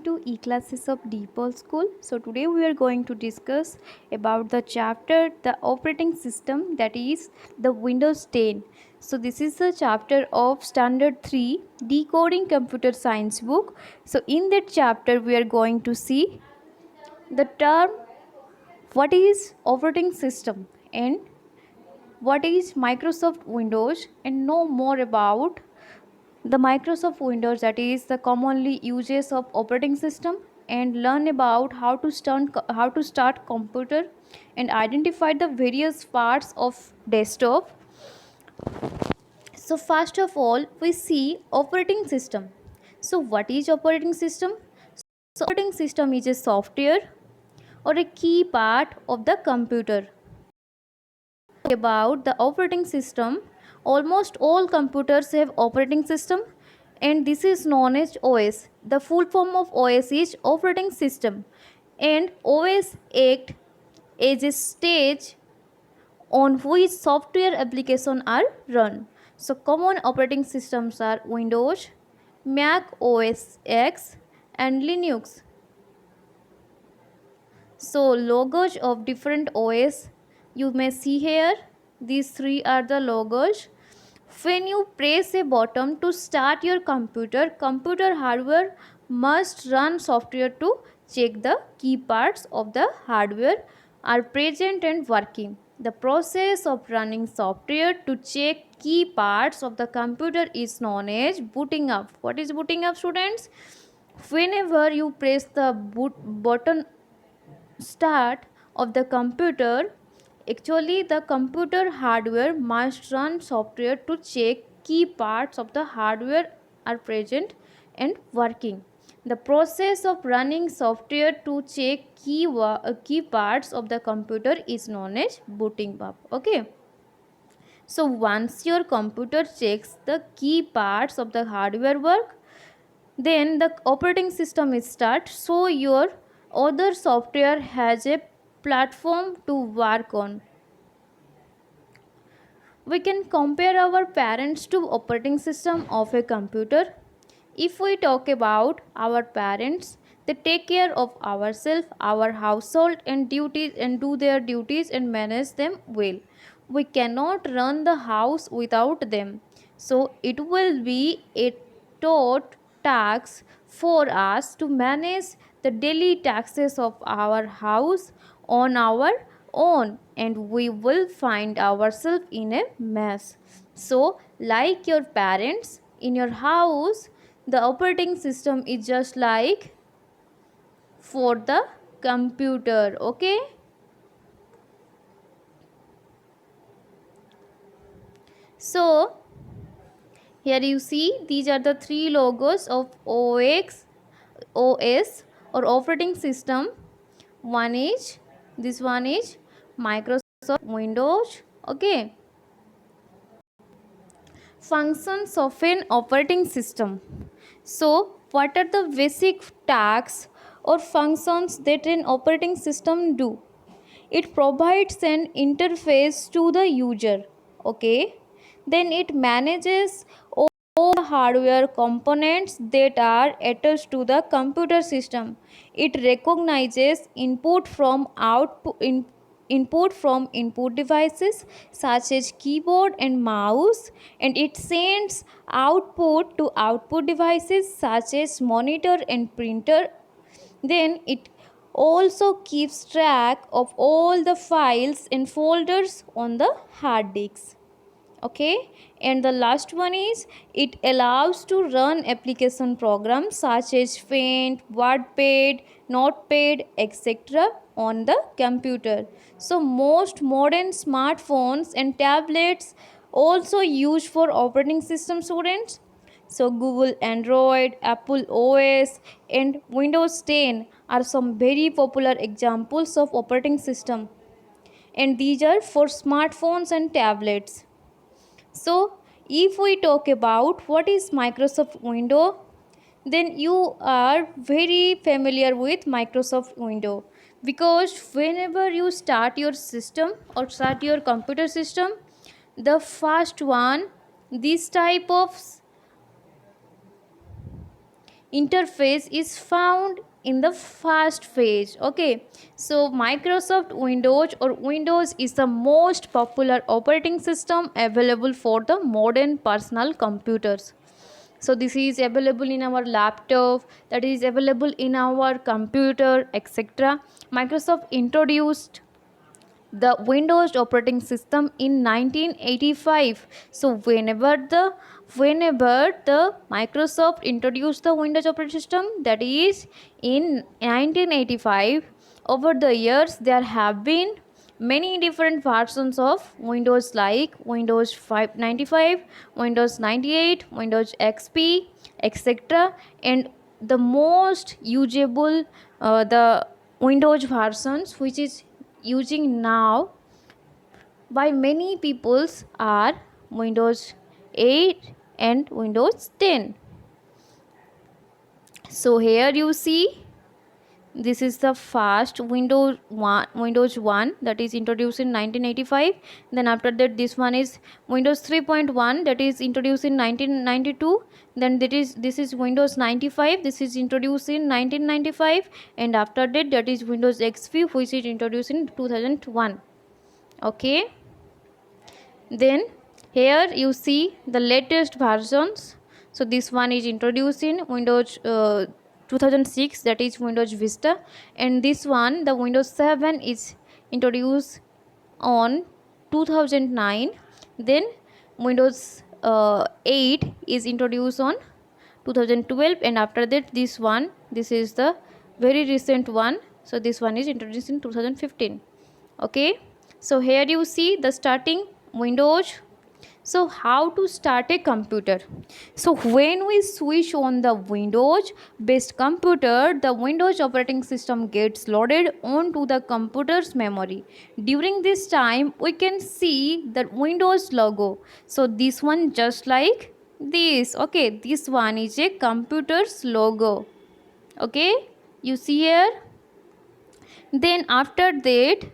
to E-classes of Deepal School. So today we are going to discuss about the chapter the operating system, that is the Windows 10. So this is the chapter of standard 3 decoding computer science book. So in that chapter we are going to see the term what is operating system and what is Microsoft Windows, and know more about the Microsoft Windows, that is the commonly uses of operating system, and learn about how to start computer and identify the various parts of desktop. So first of all we see operating system. So what is operating system? So operating system is a software or a key part of the computer. About the operating system, almost all computers have operating system, and this is known as OS. The full form of OS is operating system, and OS act as a stage on which software applications are run. So common operating systems are Windows, Mac OS X, and Linux. So logos of different OS you may see here. These three are the logos. When you press a button to start your computer hardware must run software to check the key parts of the hardware are present and working. The process of running software to check key parts of the computer is known as booting up. What is booting up, students? Whenever you press the boot button start of the computer, actually the computer hardware must run software to check key parts of the hardware are present and working. The process of running software to check key parts of the computer is known as booting up. Okay, so once your computer checks the key parts of the hardware work, then the operating system is start, so your other software has a platform to work on. We can compare our parents to operating system of a computer. If we talk about our parents, they take care of ourselves, our household and duties, and do their duties and manage them well. We cannot run the house without them. So it will be a taught task for us to manage the daily taxes of our house on our own, and we will find ourselves in a mess. So like your parents in your house, the operating system is just like for the computer. Okay, so here you see these are the three logos of OS or operating system. This one is Microsoft Windows. Okay, functions of an operating system. So what are the basic tasks or functions that an operating system do? It provides an interface to the user. Okay, then it manages all the hardware components that are attached to the computer system. It recognizes input from input devices such as keyboard and mouse, and it sends output to output devices such as monitor and printer. Then it also keeps track of all the files and folders on the hard disks. Okay, and the last one is it allows to run application programs such as Paint, WordPad, Notepad, etc. on the computer. So most modern smartphones and tablets also use for operating system, students. So Google Android, Apple OS and Windows 10 are some very popular examples of operating system, and these are for smartphones and tablets. So if we talk about what is Microsoft Windows, then you are very familiar with Microsoft Windows, because whenever you start your system or start your computer system, the first one, this type of interface is found in the first phase. Okay, so Microsoft Windows or Windows is the most popular operating system available for the modern personal computers. So this is available in our laptop, that is available in our computer, etc. Microsoft introduced the Windows operating system in 1985. So whenever the Microsoft introduced the Windows operating system, that is in 1985, over the years there have been many different versions of Windows, like Windows 595, Windows 98, Windows XP, etc. And the most usable, the Windows versions which is using now by many peoples are Windows 8 and Windows 10. So here you see, this is the first Windows 1 that is introduced in 1985. Then after that, this one is Windows 3.1 that is introduced in 1992. Then this is Windows 95, this is introduced in 1995. And after that is Windows XP, which is introduced in 2001. Okay, then here you see the latest versions. So this one is introduced in Windows 2006, that is Windows Vista. And this one, the Windows 7, is introduced on 2009. Then Windows 8 is introduced on 2012. And after that, this is the very recent one. So this one is introduced in 2015. Okay, so here you see the starting Windows. So how to start a computer? So when we switch on the Windows based computer, the Windows operating system gets loaded onto the computer's memory. During this time, we can see the Windows logo. So this one, just like this. Okay, this one is a computer's logo. Okay, you see here. Then after that,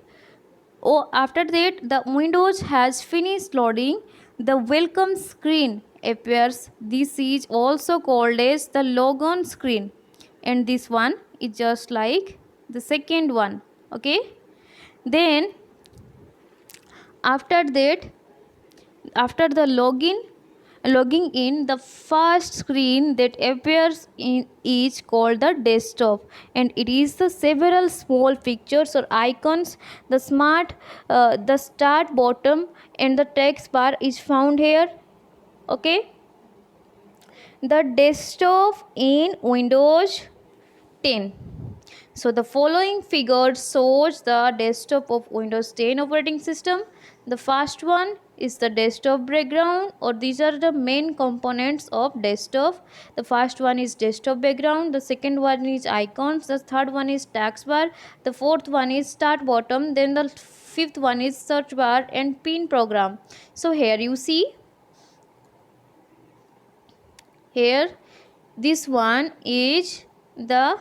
the Windows has finished loading, the welcome screen appears. This is also called as the login screen, and this one is just like the second one. Okay, then after that, after the logging in, the first screen that appears in is called the desktop, and it is the several small pictures or icons. The start bottom and the text bar is found here. Okay, the desktop in Windows 10. So the following figure shows the desktop of Windows 10 operating system. The first one is the desktop background, or these are the main components of desktop. The first one is desktop background, the second one is icons, the third one is taskbar, the fourth one is start bottom, then the fifth one is search bar and pin program. So here you see, here this one is the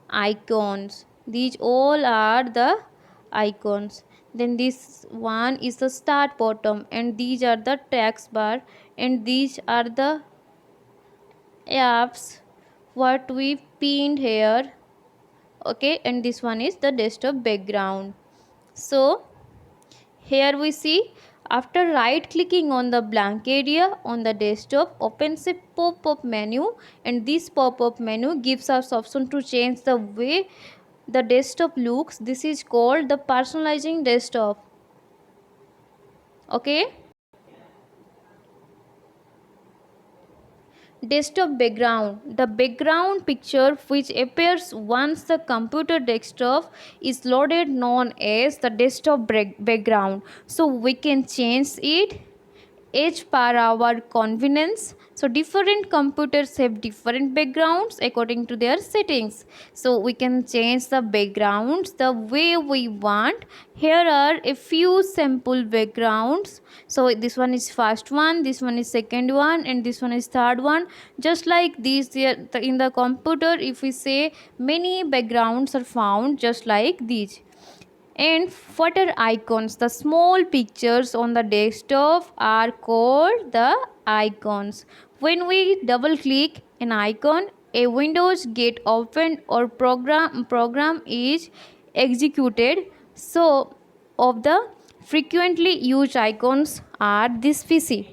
icons. These all are the icons. Then this one is the start bottom, and these are the text bar, and these are the apps what we pinned here. Okay, and this one is the desktop background. So here we see, after right clicking on the blank area on the desktop, opens a pop-up menu, and this pop-up menu gives us option to change the way the desktop looks. This is called the personalizing desktop. Okay, desktop background, the background picture which appears once the computer desktop is loaded, known as the desktop background. So we can change it as per our convenience. So different computers have different backgrounds according to their settings. So we can change the backgrounds the way we want. Here are a few sample backgrounds. So this one is first one, this one is second one, and this one is third one. Just like this, in the computer, if we say, many backgrounds are found just like these. And footer icons, the small pictures on the desktop, are called the icons. When we double click an icon, a windows get opened or program is executed. So of the frequently used icons are this PC,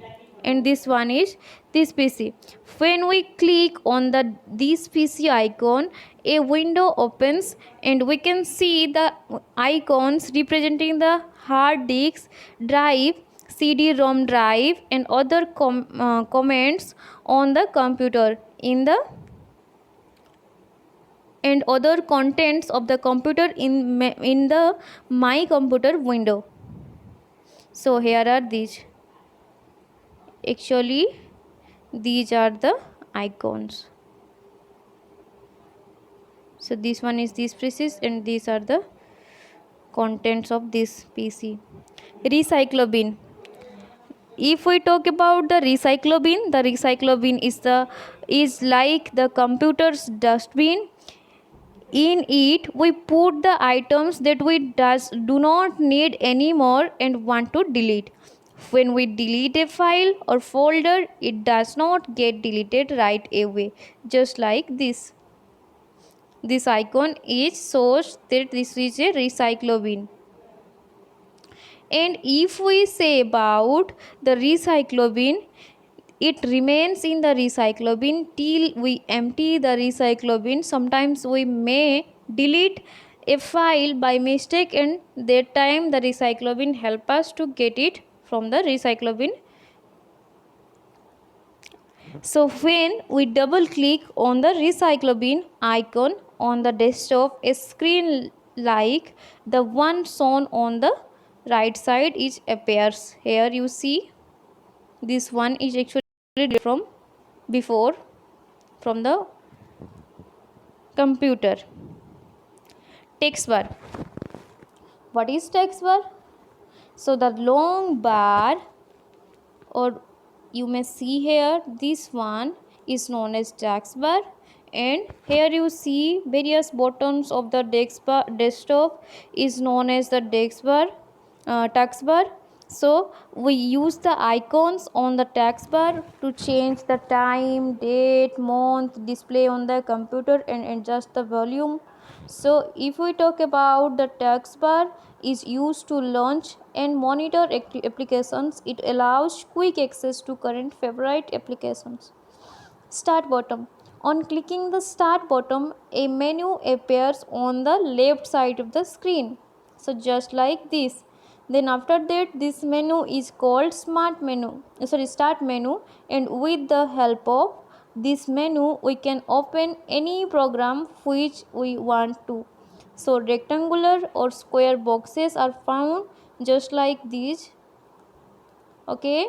and this one is this PC. When we click on the this PC icon, a window opens and we can see the icons representing the hard disk drive, CD-ROM drive, and other comments on the computer in the and other contents of the computer in the my computer window. So here are these. Actually, these are the icons. So this one is this PC, and these are the contents of this PC. Recyclobin. If we talk about the recyclobin is like the computer's dustbin. In it, we put the items that we do not need anymore and want to delete. When we delete a file or folder, it does not get deleted right away, just like this. This icon is shows that this is a recyclobin. And if we say about the recyclobin, it remains in the recyclobin till we empty the recyclobin. Sometimes we may delete a file by mistake, and that time the recyclobin help us to get it from the recyclobin. So when we double click on the recyclobin icon on the desktop, a screen like the one shown on the right side is appears. Here you see this one is actually from before from the computer. Text bar. What is text bar? So the long bar, or you may see here, this one is known as text bar, and here you see various buttons of the desktop is known as the text bar. So we use the icons on the text bar to change the time, date, month, display on the computer, and adjust the volume. So if we talk about the text bar is used to launch and monitor applications. It allows quick access to current favorite applications. Start button. On clicking the start button, a menu appears on the left side of the screen. So just like this. Then after that, this menu is called start menu, and with the help of this menu we can open any program which we want to. So rectangular or square boxes are found just like these. Okay,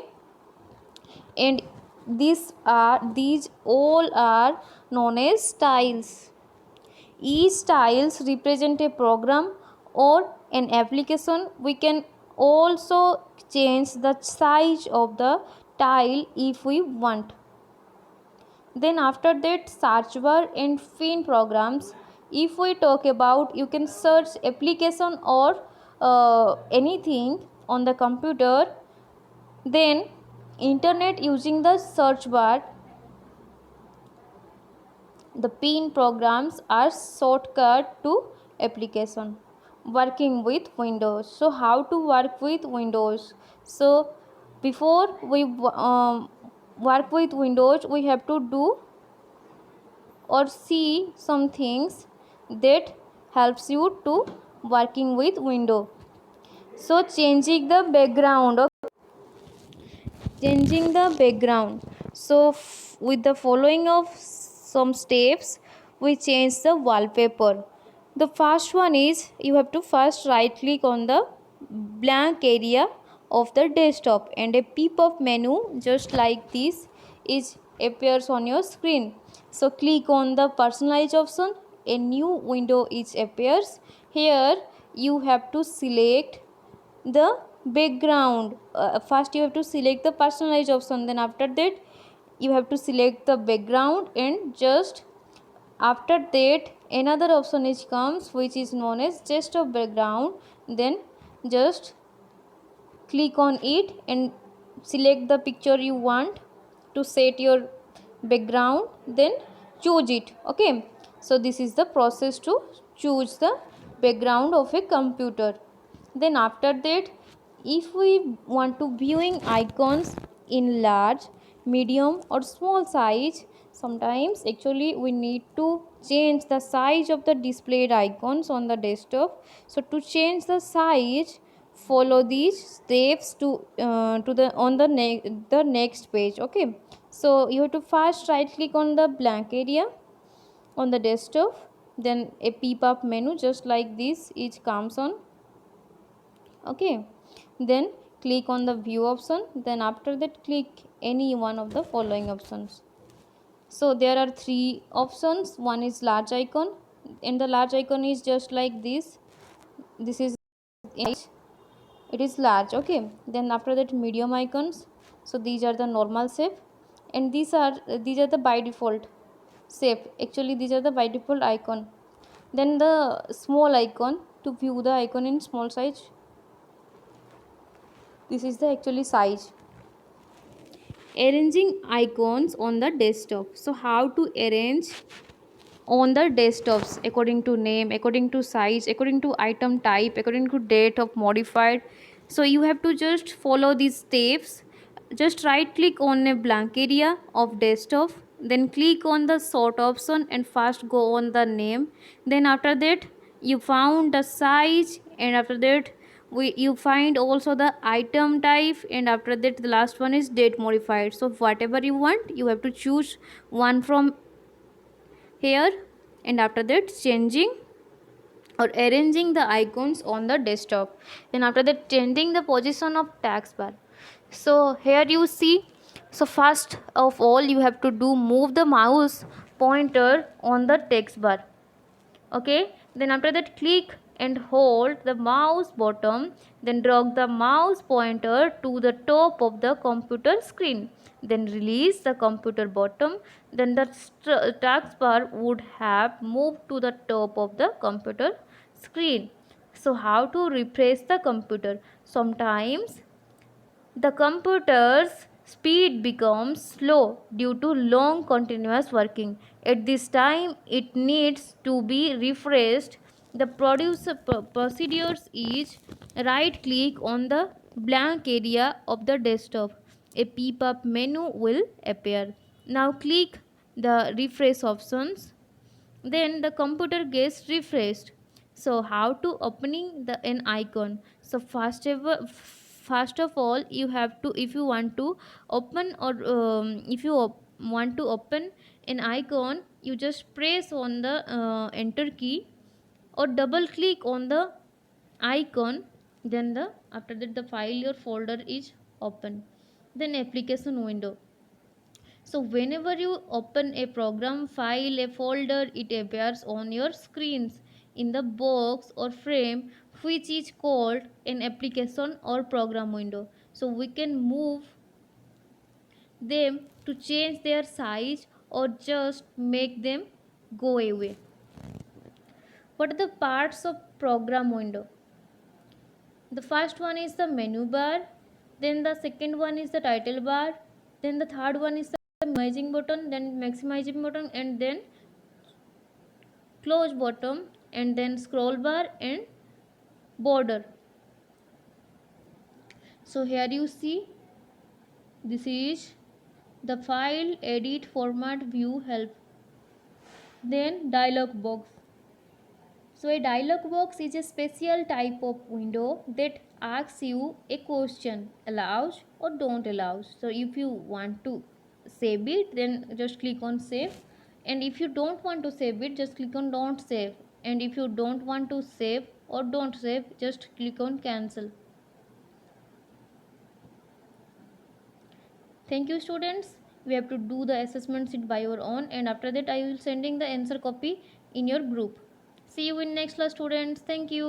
and these all are known as tiles. Each tiles represent a program or an application. We can also change the size of the tile if we want. Then after that, search bar and find programs. If we talk about, you can search application or anything on the computer. Then internet using the search bar. The pin programs are shortcut to application. Working with Windows. So how to work with Windows? So before we work with Windows, we have to do or see some things that helps you to working with window. So changing the background. So with the following of some steps, we change the wallpaper. The first one is you have to first right click on the blank area of the desktop, and a pop-up menu just like this is appears on your screen. So click on the personalize option, a new window is appears. Here you have to select the background. First you have to select the personalize option, then after that you have to select the background, and just after that another option is comes which is known as desktop background. Then just click on it and select the picture you want to set your background, then choose it. Okay, so this is the process to choose the background of a computer. Then after that, if we want to viewing icons in large, medium or small size, sometimes actually we need to change the size of the displayed icons on the desktop. So to change the size, follow these steps to the on the next page. Okay, so you have to first right click on the blank area on the desktop, then a pop-up menu just like this each comes on. Okay, then click on the view option, then after that click any one of the following options. So there are three options. One is large icon, and the large icon is just like this is it is large. Okay, then after that medium icons, so these are the normal shape, and these are the by default shape. Actually these are the by default icon. Then the small icon, to view the icon in small size, this is the actually size. Arranging icons on the desktop. So how to arrange on the desktops according to name, according to size, according to item type, according to date of modified. So you have to just follow these steps. Just right click on a blank area of desktop, then click on the sort option and first go on the name. Then after that you found the size, and after that you find also the item type, and after that the last one is date modified. So whatever you want, you have to choose one from here, and after that changing or arranging the icons on the desktop. Then after that changing the position of taskbar. So here you see, so first of all you have to do move the mouse pointer on the text bar. Okay, then after that click and hold the mouse button, then drag the mouse pointer to the top of the computer screen, then release the computer button, then the taskbar would have moved to the top of the computer screen. So how to refresh the computer? Sometimes the computer's speed becomes slow due to long continuous working. At this time, it needs to be refreshed. The procedures is right click on the blank area of the desktop. A pop-up menu will appear. Now click the refresh options, then the computer gets refreshed. So how to opening the an icon? So first of all you have to, if you want to open or if you want to open an icon, you just press on the enter key or double click on the icon, then the after that the file or folder is open. Then application window. So whenever you open a program, file, a folder, it appears on your screens in the box or frame which is called an application or program window. So we can move them to change their size or just make them go away. What are the parts of program window? The first one is the menu bar, then the second one is the title bar, then the third one is the minimizing button, then maximizing button, and then close button, and then scroll bar and border. So here you see, this is the file edit format view help. Then dialog box. So a dialog box is a special type of window that asks you a question, allows or don't allow. So if you want to save it, then just click on save, and if you don't want to save it, just click on don't save, and if you don't want to save or don't save, just click on cancel. Thank you students. We have to do the assessment sheet by your own, and after that I will sending the answer copy in your group. See you in next class students. Thank you.